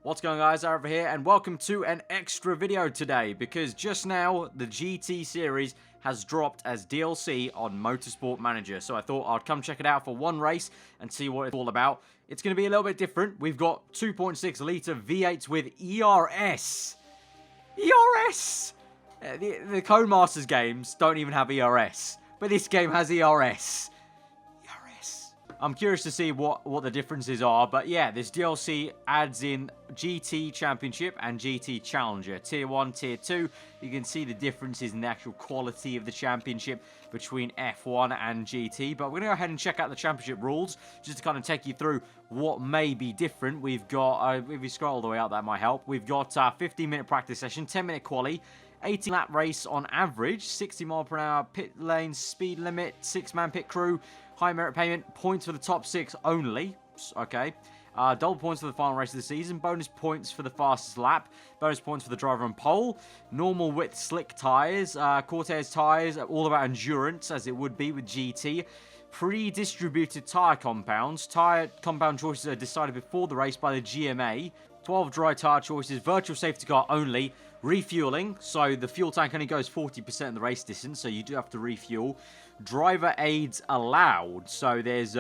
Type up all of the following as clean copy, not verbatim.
What's going on, guys? Aarava here, and welcome to an extra video today, because just now the GT series has dropped as DLC on Motorsport Manager. So I thought I'd come check it out for one race and see what it's all about. It's going to be a little bit different. We've got 2.6 litre V8s with ERS. ERS! The Codemasters games don't even have ERS, but this game has ERS. I'm curious to see what the differences are, but yeah, this DLC adds in GT Championship and GT Challenger. Tier 1, Tier 2, you can see the differences in the actual quality of the championship between F1 and GT, but we're going to go ahead and check out the championship rules, just to kind of take you through what may be different. We've got, if you scroll all the way out, that might help. We've got a 15-minute practice session, 10-minute quali, 18-lap race on average, 60 mile per hour pit lane speed limit, 6-man pit crew, high merit payment, points for the top 6 only, okay. Double points for the final race of the season, bonus points for the fastest lap, bonus points for the driver on pole, normal width slick tyres, Cortez tyres, all about endurance as it would be with GT. Pre-distributed tyre compounds. Tyre compound choices are decided before the race by the GMA. 12 dry tyre choices, virtual safety car only. Refueling, so the fuel tank only goes 40% of the race distance, so you do have to refuel. Driver aids allowed, so there's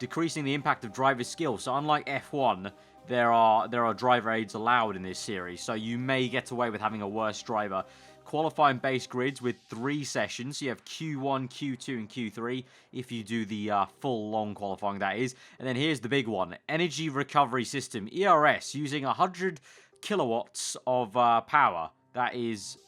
decreasing the impact of driver skill. So unlike F1, there are driver aids allowed in this series, so you may get away with having a worse driver. Qualifying base grids with 3 sessions. So you have Q1, Q2, and Q3 if you do the full long qualifying, that is. And then here's the big one. Energy recovery system, ERS, using 100 kilowatts of power. That is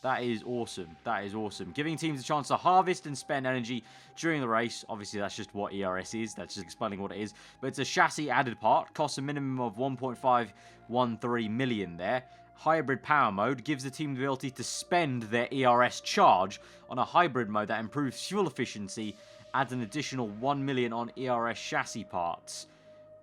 awesome. That is awesome. Giving teams a chance to harvest and spend energy during the race. Obviously, that's just what ERS is. That's just explaining what it is. But it's a chassis added part. Costs a minimum of 1.513 million there. Hybrid power mode gives the team the ability to spend their ERS charge on a hybrid mode that improves fuel efficiency, adds an additional 1 million on ERS chassis parts.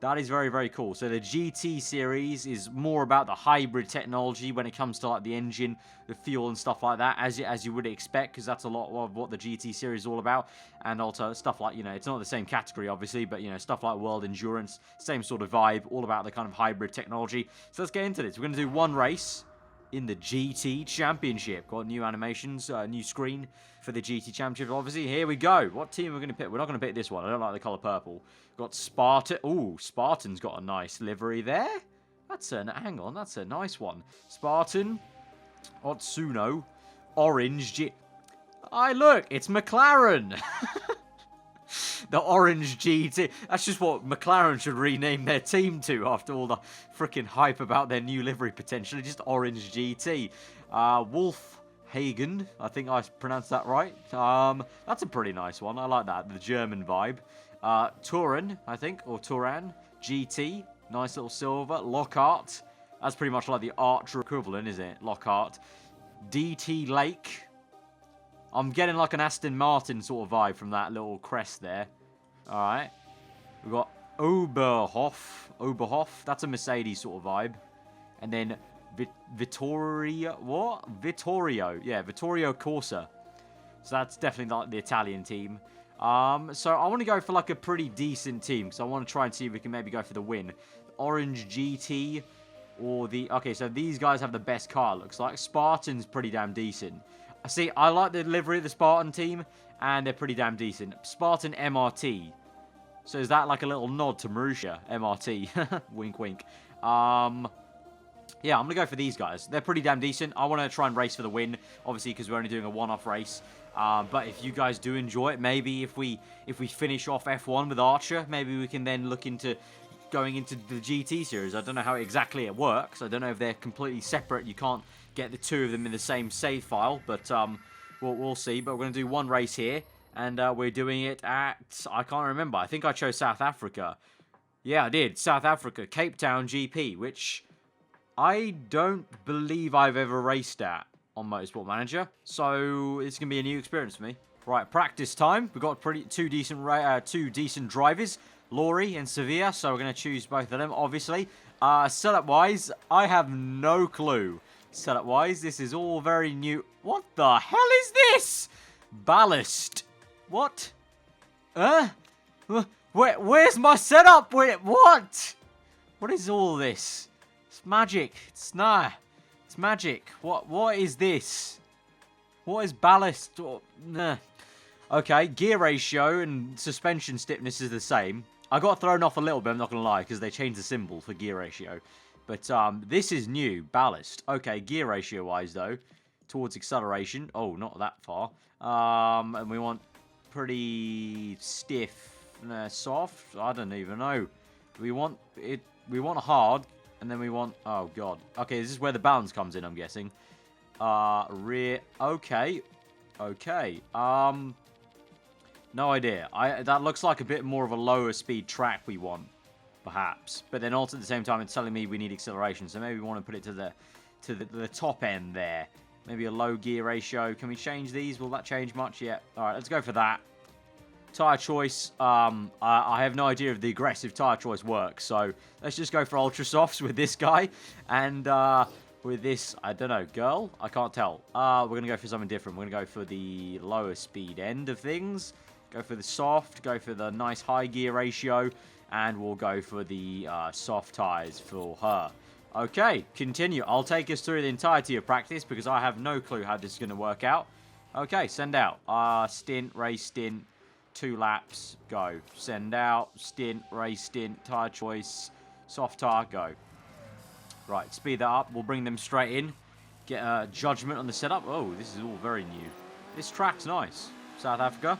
That is very, very cool. So the GT series is more about the hybrid technology when it comes to like the engine, the fuel and stuff like that, as you would expect, because that's a lot of what the GT series is all about. And also stuff like, you know, it's not the same category obviously, but you know, stuff like World Endurance, same sort of vibe, all about the kind of hybrid technology. So let's get into this. We're going to do one race in the GT Championship. Got new animations, new screen for the GT Championship. Obviously, here we go. What team are we going to pick? We're not going to pick this one. I don't like the colour purple. Got Spartan. Ooh, Spartan's got a nice livery there. Hang on, that's a nice one. Spartan, Otsuno, Orange look, it's McLaren. The Orange GT. That's just what McLaren should rename their team to after all the freaking hype about their new livery potentially. Just Orange GT. Wolf Hagen. I think I pronounced that right. That's a pretty nice one. I like that. The German vibe. Turan, I think. Or Turan. GT. Nice little silver. Lockhart. That's pretty much like the Archer equivalent, isn't it? Lockhart. DT Lake. I'm getting like an Aston Martin sort of vibe from that little crest there. Alright. We've got Oberhof. That's a Mercedes sort of vibe. And then Vittorio. What? Vittorio. Yeah, Vittorio Corsa. So that's definitely like the Italian team. So I want to go for like a pretty decent team. So I want to try and see if we can maybe go for the win. Orange GT or the... Okay, so these guys have the best car, looks like. Spartan's pretty damn decent. See, I like the livery of the Spartan team, and they're pretty damn decent. Spartan MRT. So is that like a little nod to Marussia? MRT. Wink, wink. Yeah, I'm going to go for these guys. They're pretty damn decent. I want to try and race for the win, obviously, because we're only doing a one-off race. But if you guys do enjoy it, maybe if we finish off F1 with Archer, maybe we can then look into going into the GT series. I don't know how exactly it works. I don't know if they're completely separate. You can't get the two of them in the same save file, but we'll see. But we're going to do one race here, and we're doing it at, I can't remember. I think I chose South Africa. Yeah, I did. South Africa, Cape Town GP, which I don't believe I've ever raced at on Motorsport Manager, so it's going to be a new experience for me. Right, practice time. We've got two decent drivers, Laurie and Sevilla, so we're going to choose both of them, obviously. Setup-wise, I have no clue. Setup-wise, this is all very new. What the hell is this? Ballast. What? Where's my setup? Wait, what? What is all this? magic. It's magic. What is this? What is ballast? Nah. Okay, gear ratio and suspension stiffness is the same. I got thrown off a little bit, I'm not going to lie, because they changed the symbol for gear ratio. But this is new, ballast. Okay, gear ratio-wise, though, towards acceleration. Oh, not that far. And we want pretty stiff, soft. I don't even know. We want it. We want hard, and then we want. Oh god. Okay, this is where the balance comes in. I'm guessing. Rear. Okay. Okay. No idea. That looks like a bit more of a lower speed track we want, perhaps. But then also at the same time, it's telling me we need acceleration, so maybe we want to put it to the top end there. Maybe a low gear ratio. Can we change these? Will that change much? Yeah. All right, let's go for that. Tire choice. I have no idea if the aggressive tire choice works, so let's just go for ultra softs with this guy, and with this, I don't know, girl. I can't tell. We're gonna go for something different. We're gonna go for the lower speed end of things. Go for the soft. Go for the nice high gear ratio, and we'll go for the soft tires for her. Okay, continue. I'll take us through the entirety of practice because I have no clue how this is going to work out. Okay, send out. Stint, race stint, 2 laps, go. Send out, stint, race stint, tire choice, soft tire, go. Right, speed that up. We'll bring them straight in. Get a judgment on the setup. Oh, this is all very new. This track's nice. South Africa.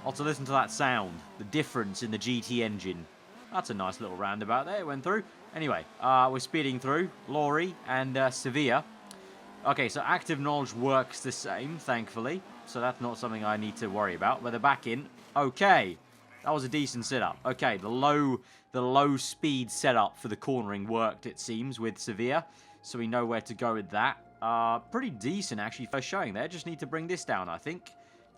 Also, listen to that sound. The difference in the GT engine. That's a nice little roundabout there. It went through. Anyway, we're speeding through Laurie and Sevilla. Okay, so active knowledge works the same, thankfully. So that's not something I need to worry about. But they're back in. Okay, that was a decent setup. Okay, the low speed setup for the cornering worked, it seems, with Sevilla. So we know where to go with that. Pretty decent, actually, first showing there. Just need to bring this down, I think,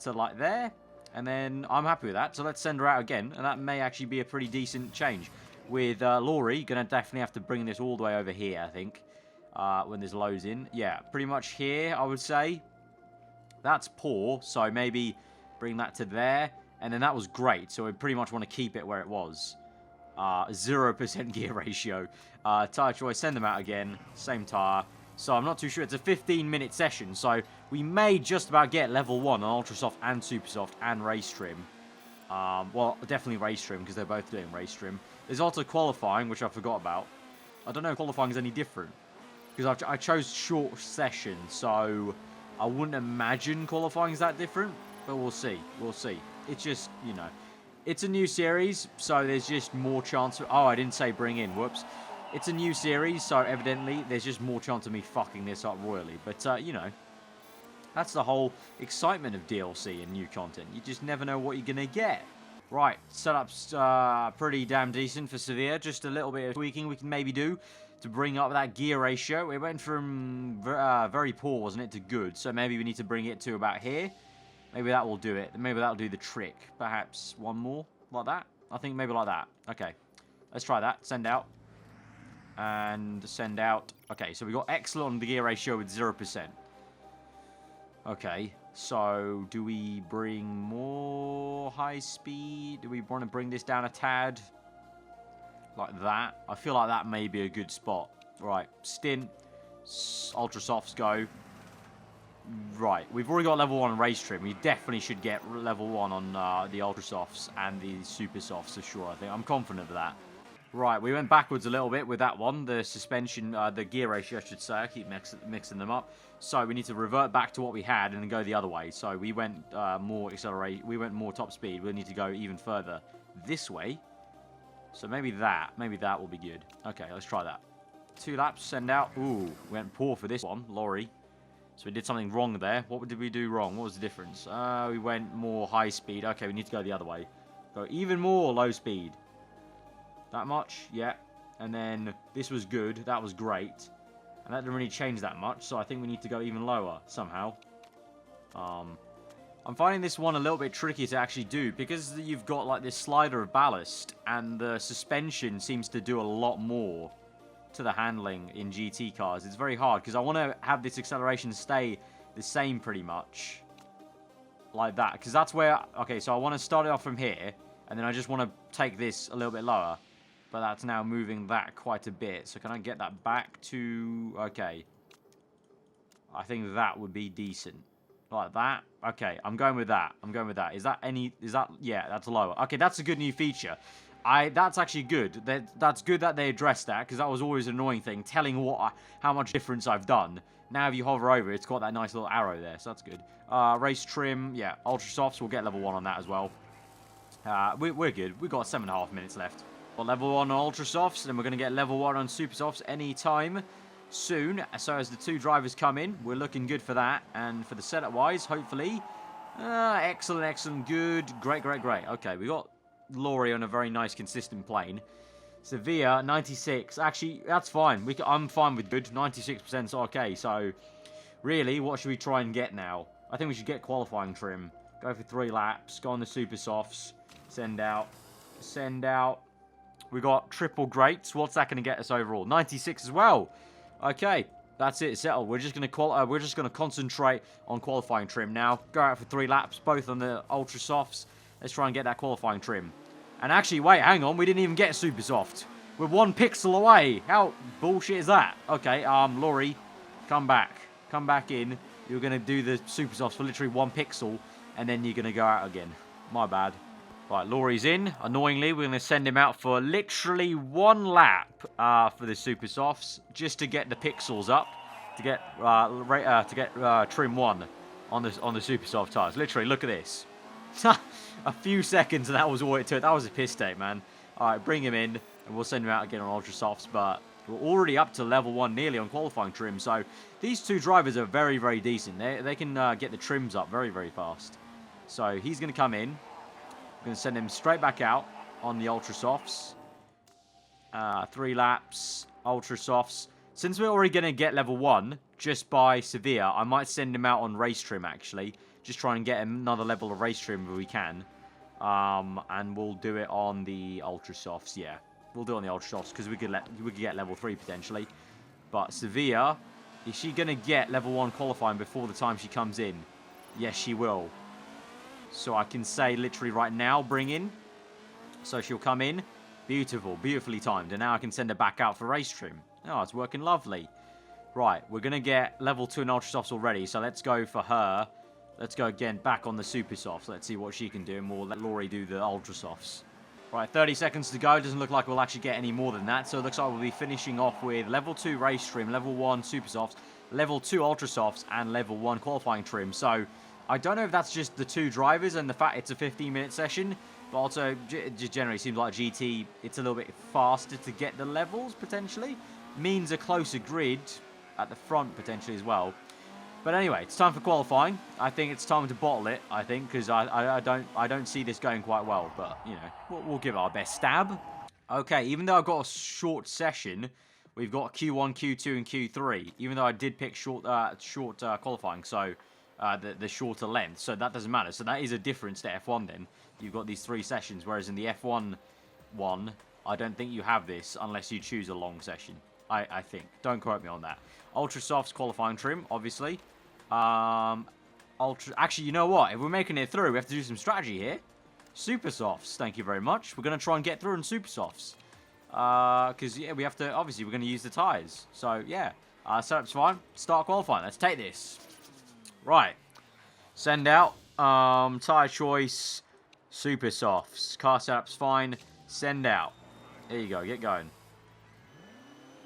to like there. And then I'm happy with that. So let's send her out again. And that may actually be a pretty decent change. With Laurie, going to definitely have to bring this all the way over here, I think. When there's lows in. Yeah, pretty much here, I would say. That's poor. So maybe bring that to there. And then that was great. So we pretty much want to keep it where it was. 0% gear ratio. Tire choice, send them out again. Same tire. So I'm not too sure. It's a 15-minute session. So we may just about get level 1 on Ultra Soft and Super Soft and Race Trim. Well, definitely Race Trim because they're both doing Race Trim. There's also qualifying, which I forgot about. I don't know if qualifying is any different. Because I chose short session, so I wouldn't imagine qualifying is that different. But we'll see. We'll see. It's just, you know, it's a new series, so there's just more chance of... Oh, I didn't say bring in. Whoops. It's a new series, so evidently there's just more chance of me fucking this up royally. But, you know, that's the whole excitement of DLC and new content. You just never know what you're going to get. Right, setup's pretty damn decent for Sevilla. Just a little bit of tweaking we can maybe do to bring up that gear ratio. It went from very poor, wasn't it, to good. So maybe we need to bring it to about here. Maybe that will do it. Maybe that'll do the trick. Perhaps one more, like that. I think maybe like that. Okay, let's try that. Send out. And send out. Okay, so we got excellent on the gear ratio with 0%. Okay, so do we bring more high speed? Do we want to bring this down a tad? Like that? I feel like that may be a good spot. Right, stint. Ultra softs go. Right, we've already got level 1 race trim. We definitely should get level 1 on the Ultra Softs and the Super Softs for sure, I think. I'm confident of that. Right, we went backwards a little bit with that one. The suspension, the gear ratio, I should say. I keep mixing them up. So we need to revert back to what we had and then go the other way. So we went more accelerate. We went more top speed. We need to go even further this way. So maybe that will be good. Okay, let's try that. 2 laps, send out. Ooh, we went poor for this one, Laurie. So we did something wrong there. What did we do wrong? What was the difference? We went more high speed. Okay, we need to go the other way. Go even more low speed. That much? Yeah. And then this was good. That was great. And that didn't really change that much. So I think we need to go even lower somehow. I'm finding this one a little bit tricky to actually do. Because you've got like this slider of ballast. And the suspension seems to do a lot more to the handling in GT cars. It's very hard. Because I want to have this acceleration stay the same pretty much. Like that. Because that's where... Okay, so I want to start it off from here. And then I just want to take this a little bit lower. But that's now moving that quite a bit. So can I get that back to... Okay. I think that would be decent. Like that. Okay, I'm going with that. I'm going with that. Is that any... Is that... Yeah, that's lower. Okay, that's a good new feature. That's actually good. That's good that they addressed that, because that was always an annoying thing, telling how much difference I've done. Now if you hover over, it's got that nice little arrow there, so that's good. Race trim, yeah, ultra softs, we'll get level 1 on that as well. We're good. We've got 7.5 minutes left. Got level 1 on ultra softs, and we're going to get level 1 on super softs anytime soon. So as the 2 drivers come in, we're looking good for that. And for the setup wise, hopefully, excellent, excellent, good, great, great, great. Okay, we got Laurie on a very nice, consistent plane. Sevilla, 96. Actually, that's fine. I'm fine with good. 96% is okay. So, really, what should we try and get now? I think we should get qualifying trim. Go for 3 laps. Go on the super softs. Send out. Send out. We got triple greats. What's that going to get us overall? 96 as well. Okay, that's it. Settled. We're just going to concentrate on qualifying trim now. Go out for 3 laps, both on the ultra softs. Let's try and get that qualifying trim. And actually, wait, hang on. We didn't even get super soft. We're 1 pixel away. How bullshit is that? Okay, Laurie, come back. Come back in. You're going to do the super softs for literally 1 pixel, and then you're going to go out again. My bad. Right, Laurie's in. Annoyingly, we're going to send him out for literally 1 lap for the super softs, just to get the pixels up, to get trim 1 on the super soft tires. Literally, look at this. A few seconds, and that was all it took. That was a piss take, man. All right, bring him in, and we'll send him out again on ultra softs. But we're already up to level 1, nearly on qualifying trim. So these 2 drivers are very, very decent. They can get the trims up very, very fast. So he's going to come in. We're going to send him straight back out on the ultra softs. 3 laps, ultra softs. Since we're already going to get level 1 just by Sevilla, I might send him out on race trim, actually. Just try and get another level of race trim if we can. And we'll do it on the ultra softs. Yeah, we'll do it on the ultra softs because we could get level 3 potentially. But Sevilla, is she going to get level 1 qualifying before the time she comes in? Yes, she will. So I can say literally right now, bring in. So she'll come in. Beautiful, beautifully timed. And now I can send her back out for race trim. Oh, it's working lovely. Right, we're going to get level 2 in ultra softs already. So let's go for her. Let's go again back on the super softs. Let's see what she can do, and we'll let Laurie do the ultra softs. Right, 30 seconds to go. Doesn't look like we'll actually get any more than that. So it looks like we'll be finishing off with level 2 race trim, level 1 super softs, level 2 ultra softs, and level 1 qualifying trim. So I don't know if that's just the 2 drivers and the fact it's a 15-minute session, but also it just generally seems like GT, it's a little bit faster to get the levels, potentially. Means a closer grid at the front, potentially, as well. But anyway, it's time for qualifying. I think it's time to bottle it, I think, because I don't see this going quite well. But, you know, we'll give it our best stab. Okay, even though I've got a short session, we've got Q1, Q2, and Q3. Even though I did pick short qualifying, so the shorter length. So that doesn't matter. So that is a difference to F1 then. You've got these 3 sessions, whereas in the F1 one, I don't think you have this unless you choose a long session. I think. Don't quote me on that. Ultra softs qualifying trim, obviously. Actually, you know what? If we're making it through, we have to do some strategy here. Super softs, thank you very much. We're going to try and get through in super softs. Because, yeah, we have to... Obviously, we're going to use the tyres. So, yeah. Setup's fine. Start qualifying. Let's take this. Right. Send out. Tyre choice. Super softs. Car setup's fine. Send out. There you go. Get going.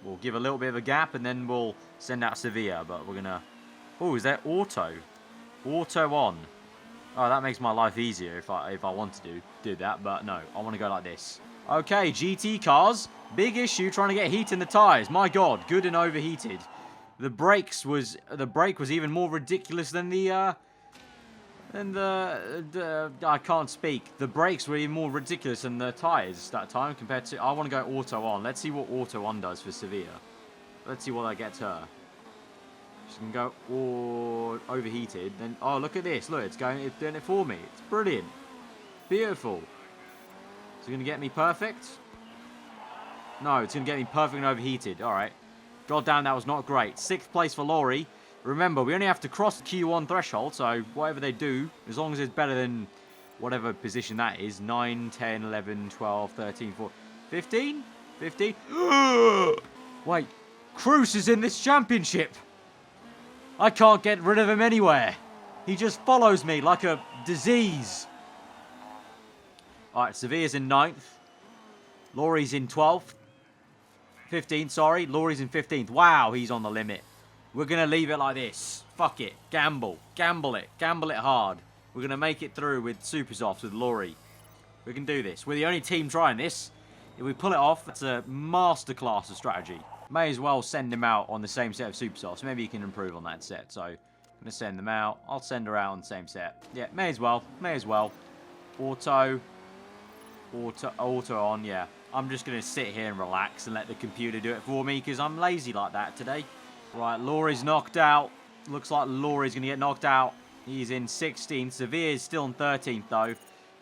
We'll give a little bit of a gap, and then we'll send out Sevilla. But we're going to... Oh, is that auto? Auto on. Oh, that makes my life easier if I want to do that. But no, I want to go like this. Okay, GT cars. Big issue trying to get heat in the tyres. My God, good and overheated. The brake was even more ridiculous than I can't speak. The brakes were even more ridiculous than the tyres that time compared to... I want to go auto on. Let's see what auto on does for Sevilla. Let's see what that gets her. She can go overheated. Then, oh, look at this. Look, it's doing it for me. It's brilliant. Beautiful. Is it going to get me perfect? No, it's going to get me perfect and overheated. All right. God damn, that was not great. 6th place for Laurie. Remember, we only have to cross the Q1 threshold, so whatever they do, as long as it's better than whatever position that is, 9, 10, 11, 12, 13, 14, 15? 15? Wait, Cruz is in this championship. I can't get rid of him anywhere. He just follows me like a disease. Alright, Sevilla's in 9th. Laurie's in 12th. 15th, sorry. Laurie's in 15th. Wow, he's on the limit. We're going to leave it like this. Fuck it. Gamble. Gamble it. Gamble it hard. We're going to make it through with super softs with Laurie. We can do this. We're the only team trying this. If we pull it off, that's a masterclass of strategy. May as well send him out on the same set of super softs. Maybe he can improve on that set. So, I'm going to send them out. I'll send her out on the same set. Yeah, may as well. May as well. Auto on, yeah. I'm just going to sit here and relax and let the computer do it for me because I'm lazy like that today. Right, Laurie's knocked out. Looks like Laurie's going to get knocked out. He's in 16th. Sevilla is still in 13th, though.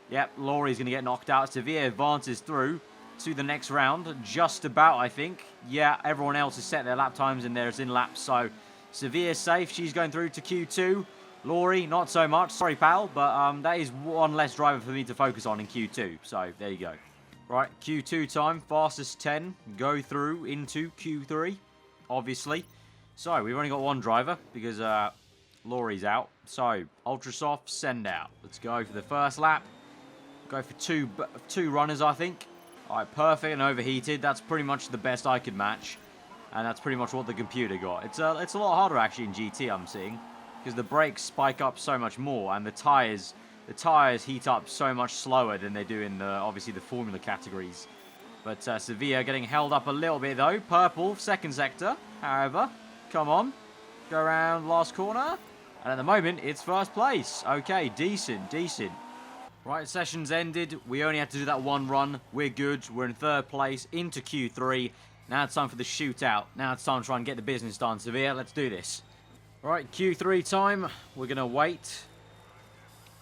Yep, Laurie's going to get knocked out. Sevilla advances through to the next round. Just about, I think. Yeah, everyone else has set their lap times and there's in laps. So, Sevilla's safe. She's going through to Q2. Laurie, not so much. Sorry, pal. But that is one less driver for me to focus on in Q2. So, there you go. Right, Q2 time. Fastest 10. Go through into Q3, obviously. So, we've only got one driver because Laurie's out. So, ultra soft, send out. Let's go for the first lap. Go for two runners, I think. Alright, perfect and overheated. That's pretty much the best I could match. And that's pretty much what the computer got. It's a lot harder, actually, in GT, I'm seeing. Because the brakes spike up so much more. And the tyres heat up so much slower than they do in, obviously, the Formula categories. But Sevilla getting held up a little bit, though. Purple, second sector, however. Come on. Go around last corner. And at the moment, it's first place. Okay, decent, decent. Right, session's ended. We only had to do that one run. We're good. We're in third place into Q3. Now it's time for the shootout. Now it's time to try and get the business done. Sevilla, let's do this. Right, Q3 time. We're going to wait.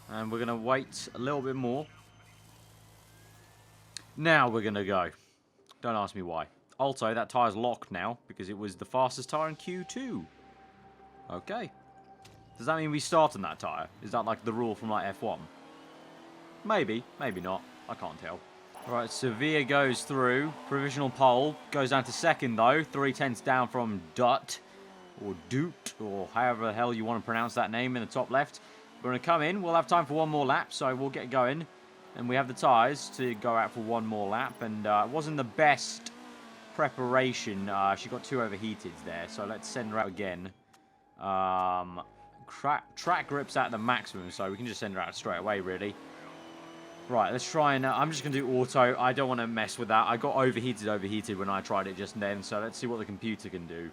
And we're going to wait a little bit more. Now we're going to go. Don't ask me why. Also, that tyre's locked now because it was the fastest tire in Q2. Okay. Does that mean we start on that tire? Is that like the rule from like F1? Maybe. Maybe not. I can't tell. Alright, Sevilla goes through. Provisional pole. Goes down to second though. 3/10 down from Dutt. Or Doot. Or however the hell you want to pronounce that name in the top left. We're going to come in. We'll have time for one more lap. So we'll get going. And we have the tyres to go out for one more lap. And it wasn't the best preparation. She got too overheated there. So let's send her out again. Track grips at the maximum. So we can just send her out straight away really. Right, let's try and... I'm just going to do auto. I don't want to mess with that. I got overheated when I tried it just then. So let's see what the computer can do.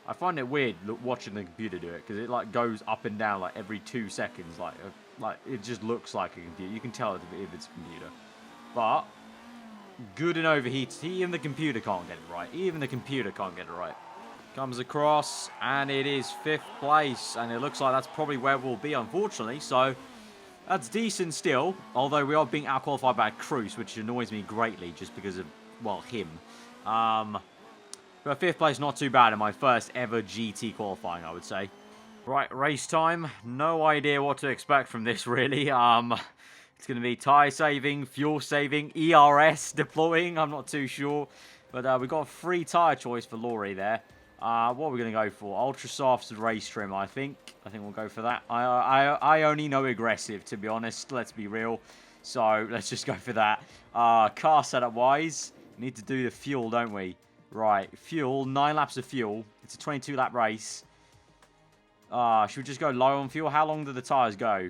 I find it weird watching the computer do it. Because it like goes up and down like every 2 seconds. Like it just looks like a computer. You can tell if it's a computer. But good and overheated. Even the computer can't get it right. Even the computer can't get it right. Comes across. And it is 5th place. And it looks like that's probably where we'll be, unfortunately. So... that's decent still, although we are being out-qualified by Cruz, which annoys me greatly just because of, well, him. But 5th place, not too bad in my first ever GT qualifying, I would say. Right, race time. No idea what to expect from this, really. It's going to be tyre saving, fuel saving, ERS deploying, I'm not too sure. But we've got a free tyre choice for Laurie there. What are we going to go for? Ultra Soft race trim, I think. I think we'll go for that. I only know aggressive, to be honest. Let's be real. So, let's just go for that. Car setup-wise, need to do the fuel, don't we? Right, fuel. 9 laps of fuel. It's a 22-lap race. Should we just go low on fuel? How long do the tyres go?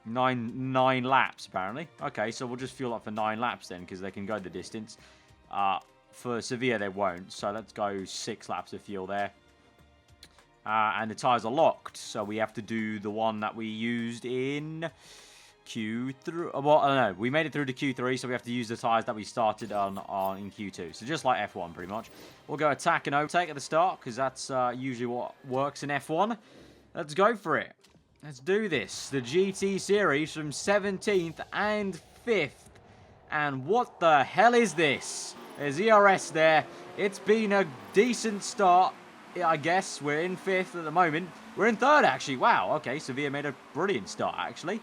9 laps, apparently. Okay, so we'll just fuel up for 9 laps then, because they can go the distance. For Sevilla, they won't. So let's go 6 laps of fuel there. And the tyres are locked. So we have to do the one that we used in Q3. Well, I don't know. We made it through to Q3, so we have to use the tyres that we started on in Q2. So just like F1, pretty much. We'll go attack and overtake at the start, because that's usually what works in F1. Let's go for it. Let's do this. The GT series from 17th and 5th. And what the hell is this? There's ERS there. It's been a decent start, I guess. We're in 5th at the moment. We're in 3rd, actually. Wow, okay. Sevilla made a brilliant start, actually.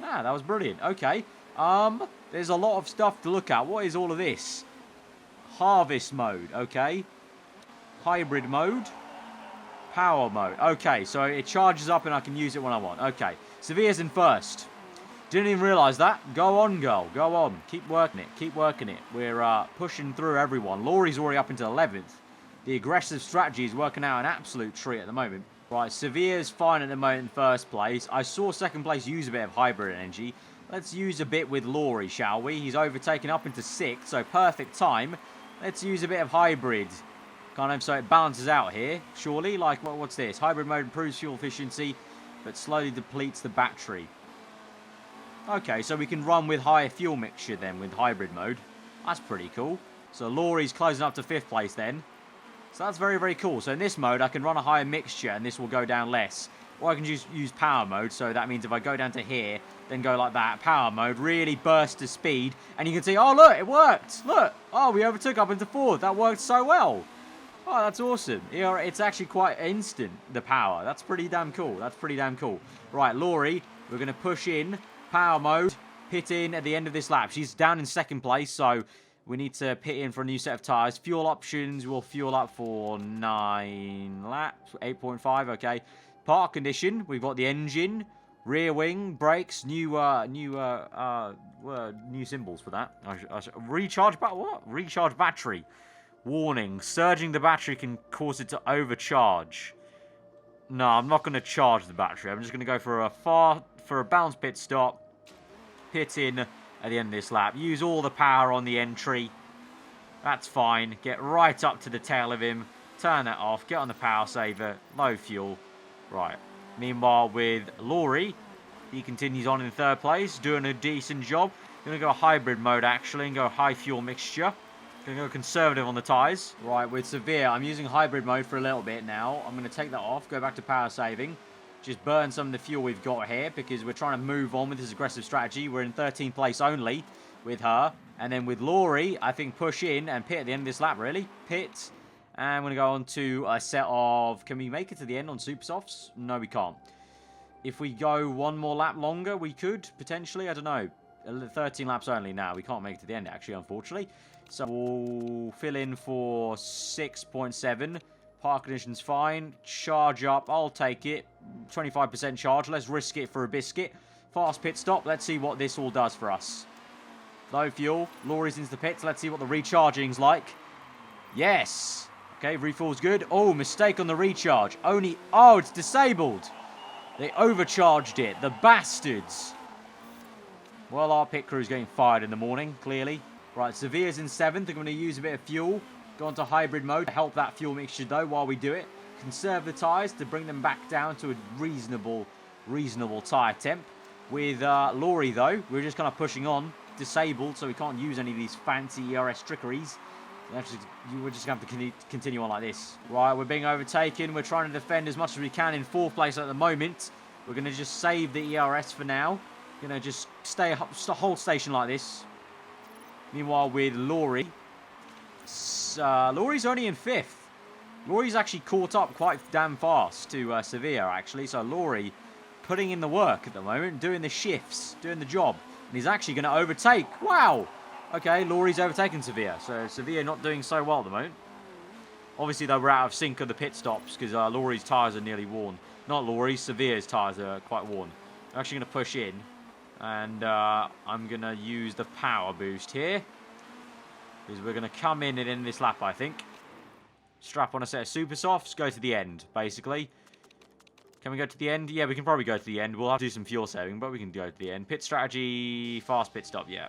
Ah, that was brilliant. Okay. There's a lot of stuff to look at. What is all of this? Harvest mode, okay. Hybrid mode. Power mode. Okay, so it charges up and I can use it when I want. Okay, Sevilla's in first. Didn't even realise that. Go on, girl. Go on. Keep working it. Keep working it. We're pushing through everyone. Laurie's already up into 11th. The aggressive strategy is working out an absolute treat at the moment. Right, Sevilla's fine at the moment in first place. I saw second place use a bit of hybrid energy. Let's use a bit with Laurie, shall we? He's overtaken up into 6th, so perfect time. Let's use a bit of hybrid. Kind of so it balances out here, surely. Like, what's this? Hybrid mode improves fuel efficiency, but slowly depletes the battery. Okay, so we can run with higher fuel mixture then with hybrid mode. That's pretty cool. So Laurie's closing up to 5th place then. So that's very, very cool. So in this mode, I can run a higher mixture and this will go down less. Or I can just use power mode. So that means if I go down to here, then go like that. Power mode really bursts to speed. And you can see, oh, look, it worked. Look. Oh, we overtook up into 4th. That worked so well. Oh, that's awesome. Yeah, it's actually quite instant, the power. That's pretty damn cool. That's pretty damn cool. Right, Laurie, we're going to push in. Power mode. Pit in at the end of this lap. She's down in 2nd place, so we need to pit in for a new set of tyres. Fuel options will fuel up for 9 laps. 8.5, okay. Park condition. We've got the engine. Rear wing. Brakes. New symbols for that. Recharge what? Recharge battery. Warning, surging the battery can cause it to overcharge. No, I'm not going to charge the battery. I'm just going to go for a balanced pit stop. Pit in at the end of this lap. Use all the power on the entry. That's fine. Get right up to the tail of him. Turn that off. Get on the power saver. Low fuel. Right. Meanwhile, with Laurie, he continues on in 3rd place. Doing a decent job. Going to go hybrid mode, actually, and go high fuel mixture. Going to go conservative on the tyres. Right, with Sevilla, I'm using hybrid mode for a little bit now. I'm going to take that off, go back to power saving. Just burn some of the fuel we've got here because we're trying to move on with this aggressive strategy. We're in 13th place only with her. And then with Laurie, I think push in and pit at the end of this lap, really. Pit. And I'm going to go on to a set of... Can we make it to the end on super softs? No, we can't. If we go one more lap longer, we could, potentially. I don't know. 13 laps only now. We can't make it to the end, actually, unfortunately. So we'll fill in for 6.7. Park condition's fine. Charge up. I'll take it. 25% charge. Let's risk it for a biscuit. Fast pit stop. Let's see what this all does for us. Low fuel. Laurie's into the pits. Let's see what the recharging's like. Yes. Okay, refuel's good. Oh, mistake on the recharge. Only... Oh, it's disabled. They overcharged it. The bastards. Well, our pit crew's getting fired in the morning, clearly. Right, Sevilla's in 7th. They're going to use a bit of fuel. Go on to hybrid mode to help that fuel mixture, though, while we do it. Conserve the tyres to bring them back down to a reasonable tyre temp. With Laurie, though, we're just kind of pushing on. Disabled, so we can't use any of these fancy ERS trickeries. We're just going to have to continue on like this. Right, we're being overtaken. We're trying to defend as much as we can in 4th place at the moment. We're going to just save the ERS for now. Going to just hold station like this. Meanwhile, with Laurie, Laurie's only in 5th. Laurie's actually caught up quite damn fast to Sevilla, actually. So Laurie putting in the work at the moment, doing the shifts, doing the job. And he's actually going to overtake. Wow! Okay, Laurie's overtaken Sevilla. So Sevilla not doing so well at the moment. Obviously, though, we're out of sync of the pit stops because Laurie's tyres are nearly worn. Not Laurie's, Sevilla's tyres are quite worn. I'm actually going to push in. And I'm going to use the power boost here. Because we're going to come in and end this lap, I think. Strap on a set of super softs. Go to the end, basically. Can we go to the end? Yeah, we can probably go to the end. We'll have to do some fuel saving, but we can go to the end. Pit strategy, fast pit stop, yeah.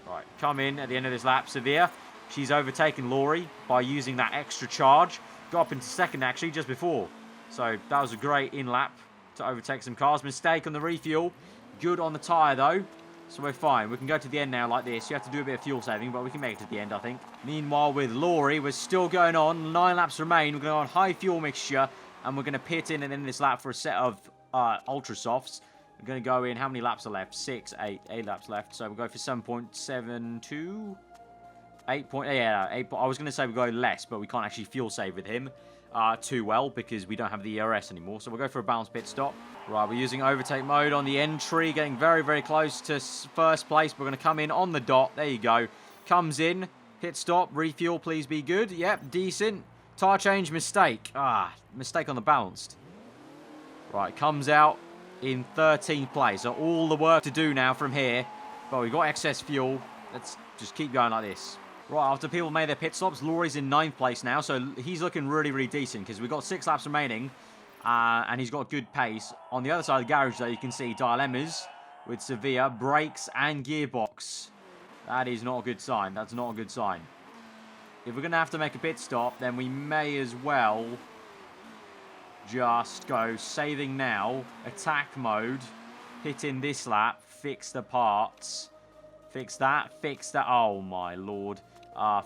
Right, come in at the end of this lap. Sevilla, she's overtaken Laurie by using that extra charge. Got up into 2nd, actually, just before. So that was a great in-lap to overtake some cars. Mistake on the refuel. Good on the tyre, though. So we're fine. We can go to the end now like this. You have to do a bit of fuel saving, but we can make it to the end, I think. Meanwhile, with Laurie, we're still going on. 9 laps remain. We're going on high fuel mixture, and we're going to pit in and end this lap for a set of ultra softs. We're going to go in. How many laps are left? 6, 8 laps left. So we'll go for 7.72. 8 point, yeah, 8. I was going to say we go less, but we can't actually fuel save with him too well because we don't have the ERS anymore. So we'll go for a balanced pit stop. Right, we're using overtake mode on the entry, getting very, very close to first place. We're going to come in on the dot. There you go. Comes in, pit stop, refuel, please be good. Yep, decent. Tire change, mistake. Mistake on the balanced. Right, comes out in 13th place. So all the work to do now from here. But we've got excess fuel. Let's just keep going like this. Right, after people made their pit stops, Laurie's in 9th place now. So he's looking really, really decent because we've got 6 laps remaining. And he's got good pace. On the other side of the garage, though, you can see dilemmas with Sevilla, brakes, and gearbox. That is not a good sign. That's not a good sign. If we're going to have to make a pit stop, then we may as well just go saving now, attack mode, hit in this lap, fix the parts, fix that. Oh, my lord.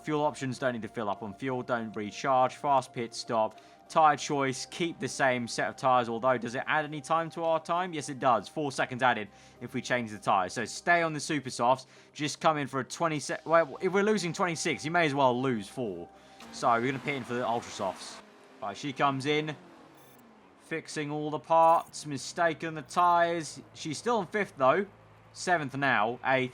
Fuel options don't need to fill up on fuel, don't recharge, fast pit stop. Tyre choice, keep the same set of tyres, although does it add any time to our time? Yes, it does. 4 seconds added if we change the tyres. So stay on the super softs. Just come in for a 20 sec. Well, if we're losing 26, you may as well lose 4. So we're going to pit in for the ultra softs. Right, she comes in, fixing all the parts, mistake on the tyres. She's still in 5th though. 7th now, 8th.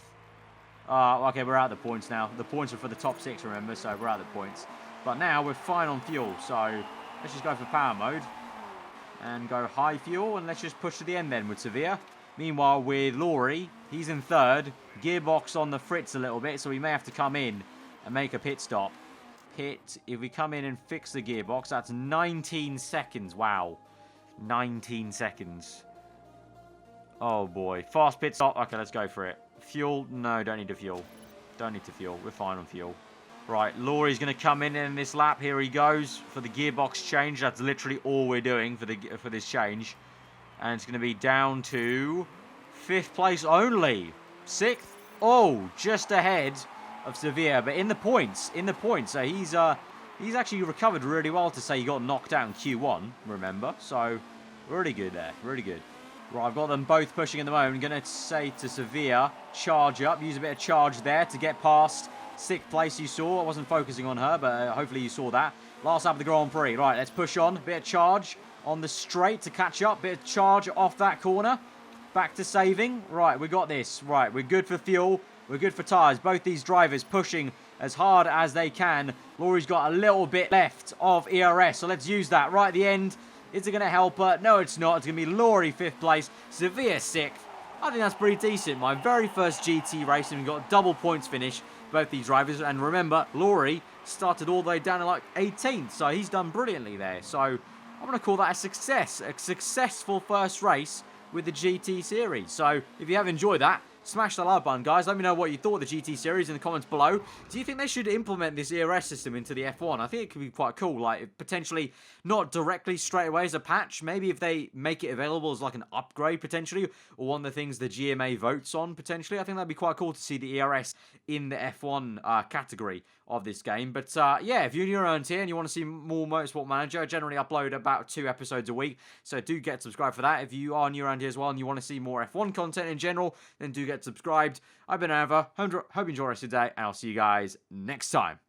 Okay, we're out of the points now. The points are for the top 6, remember, so we're out of the points. But now we're fine on fuel, so let's just go for power mode and go high fuel, and let's just push to the end then with Sevilla. Meanwhile, with Laurie, he's in 3rd. Gearbox on the fritz a little bit, so we may have to come in and make a pit stop. Pit, if we come in and fix the gearbox, that's 19 seconds. Wow. 19 seconds. Oh, boy. Fast pit stop. Okay, let's go for it. Fuel? No, don't need to fuel. Don't need to fuel. We're fine on fuel. Right, Laurie's going to come in this lap. Here he goes for the gearbox change. That's literally all we're doing for this change. And it's going to be down to 5th place only. 6th? Oh, just ahead of Sevilla. But in the points. So he's actually recovered really well to say he got knocked out in Q1, remember. So, really good there. Really good. Right, I've got them both pushing at the moment. I'm going to say to Sevilla, charge up. Use a bit of charge there to get past 6th place you saw. I wasn't focusing on her, but hopefully you saw that. Last lap of the Grand Prix. Right, let's push on. Bit of charge on the straight to catch up. Bit of charge off that corner. Back to saving. Right, we got this. Right, we're good for fuel. We're good for tyres. Both these drivers pushing as hard as they can. Laurie's got a little bit left of ERS, so let's use that right at the end. Is it going to help her? No, it's not. It's going to be Laurie 5th place. Sevilla 6th. I think that's pretty decent. My very first GT race, and we got double points finish, both these drivers. And remember, Laurie started all the way down to like 18th, so he's done brilliantly there. So I'm going to call that a success. A successful first race with the GT series. So if you have enjoyed that, smash the like button, guys. Let me know what you thought of the GT series in the comments below. Do you think they should implement this ERS system into the F1? I think it could be quite cool. Like, potentially not directly straight away as a patch. Maybe if they make it available as like an upgrade, potentially, or one of the things the GMA votes on, potentially. I think that'd be quite cool to see the ERS in the F1 category of this game. But yeah, if you're new around here and you want to see more Motorsport Manager, I generally upload about 2 episodes a week. So do get subscribed for that. If you are new around here as well and you want to see more F1 content in general, then do get subscribed. I've been aarava. Hope you enjoy the rest of the day, and I'll see you guys next time.